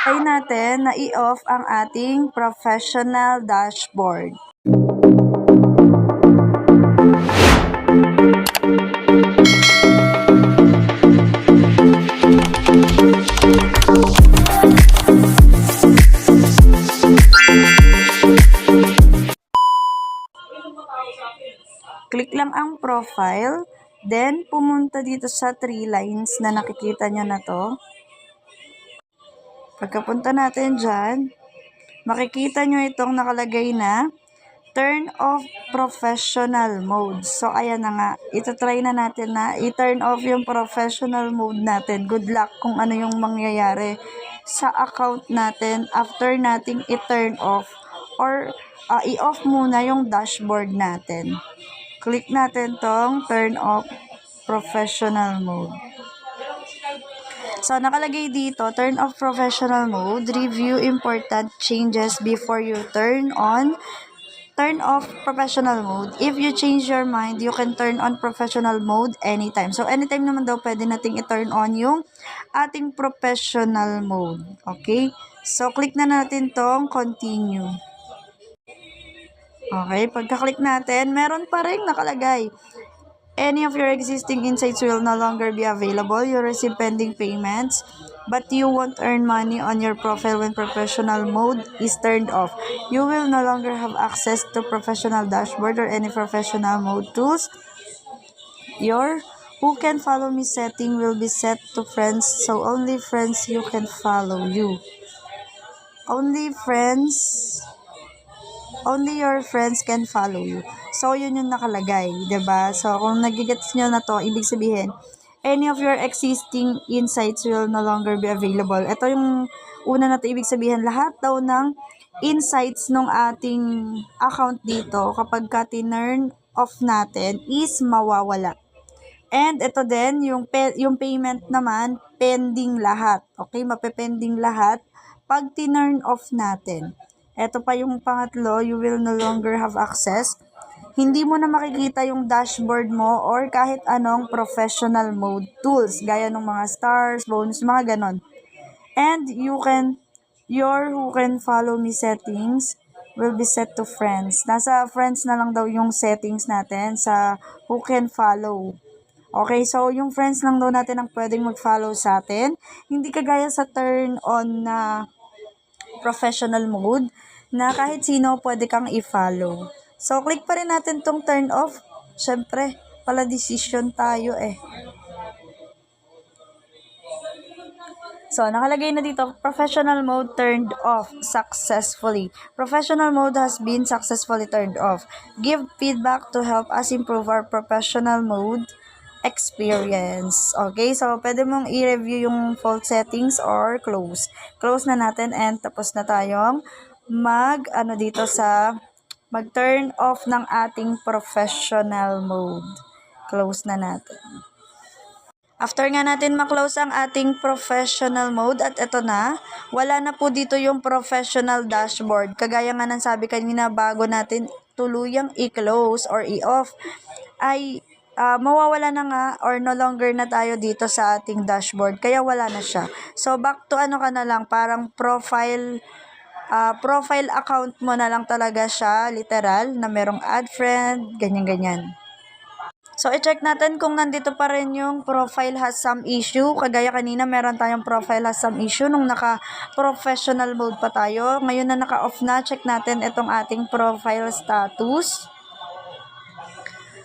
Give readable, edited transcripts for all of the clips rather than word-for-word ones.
Try natin na i-off ang ating professional dashboard. Click lang ang profile, then pumunta dito sa 3 lines na nakikita nyo na to. Pagkapunta natin dyan, makikita nyo itong nakalagay na turn off professional mode. So, ayan na nga. Ito-try na natin na i-turn off yung professional mode natin. Good luck kung ano yung mangyayari sa account natin after nating i-turn off or i-off muna yung dashboard natin. Click natin tong turn off professional mode. So, nakalagay dito, turn off professional mode, review important changes before you turn off professional mode. If you change your mind, you can turn on professional mode anytime. So, anytime naman daw pwede nating i-turn on yung ating professional mode. Okay? So, click na natin tong continue. Okay, pagka-click natin, meron pa rin nakalagay. Any of your existing insights will no longer be available. You receive pending payments, but you won't earn money on your profile when professional mode is turned off. You will no longer have access to professional dashboard or any professional mode tools. Your who can follow me setting will be set to friends, so only friends you can follow you. Only your friends can follow you. So, yun yung nakalagay, 'di ba? So, kung nagigets nyo na to, ibig sabihin, any of your existing insights will no longer be available. Ito yung una na to, ibig sabihin, lahat daw ng insights ng ating account dito, kapag ka tinurn off natin, is mawawala. And ito din, yung payment naman, pending lahat. Okay, mapepending lahat pag tinurn off natin. Ito pa yung pangatlo, you will no longer have access. Hindi mo na makikita yung dashboard mo or kahit anong professional mode tools, gaya ng mga stars, bonus, mga ganon. And your who can follow me settings will be set to friends. Nasa friends na lang daw yung settings natin sa who can follow. Okay, so yung friends lang daw natin ang pwedeng mag-follow sa atin. Hindi kagaya sa turn on na professional mode na kahit sino pwede kang i-follow. So, click pa rin natin tong turn off. Syempre, pala decision tayo eh. So, nakalagay na dito, professional mode turned off successfully. Professional mode has been successfully turned off. Give feedback to help us improve our professional mode experience. Okay, so pwede mong i-review yung default settings or close. Close na natin and tapos na tayong mag-turn off ng ating professional mode. Close na natin. After nga natin ma-close ang ating professional mode at ito na, wala na po dito yung professional dashboard. Kagaya nga ng sabi kanina, bago natin tuluyang i-close or i-off, ay mawawala na nga or no longer na tayo dito sa ating dashboard. Kaya wala na siya. So, back to ano ka na lang, parang profile account mo na lang talaga siya, literal, na merong add friend, ganyan-ganyan. So, i-check natin kung nandito pa rin yung profile has some issue. Kagaya kanina, meron tayong profile has some issue nung naka-professional mode pa tayo. Ngayon na naka-off na, check natin itong ating profile status.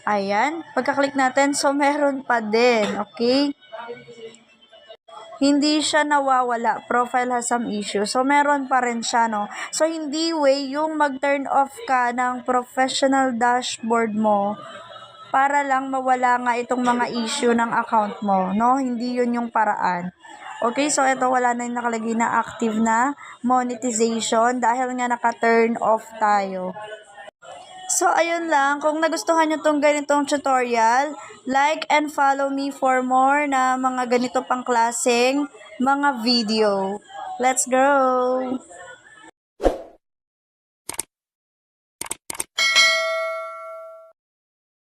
Ayan. Pagka-click natin, so meron pa din. Okay? Hindi siya nawawala. Profile has some issue. So, meron pa rin siya, no? So, hindi way yung mag-turn off ka ng professional dashboard mo para lang mawala nga itong mga issue ng account mo, no? Hindi yun yung paraan. Okay, so ito wala na yung nakalagay na active na monetization dahil nga naka-turn off tayo. So, ayun lang. Kung nagustuhan nyo tong ganitong tutorial, like and follow me for more na mga ganito pang klaseng mga video. Let's go!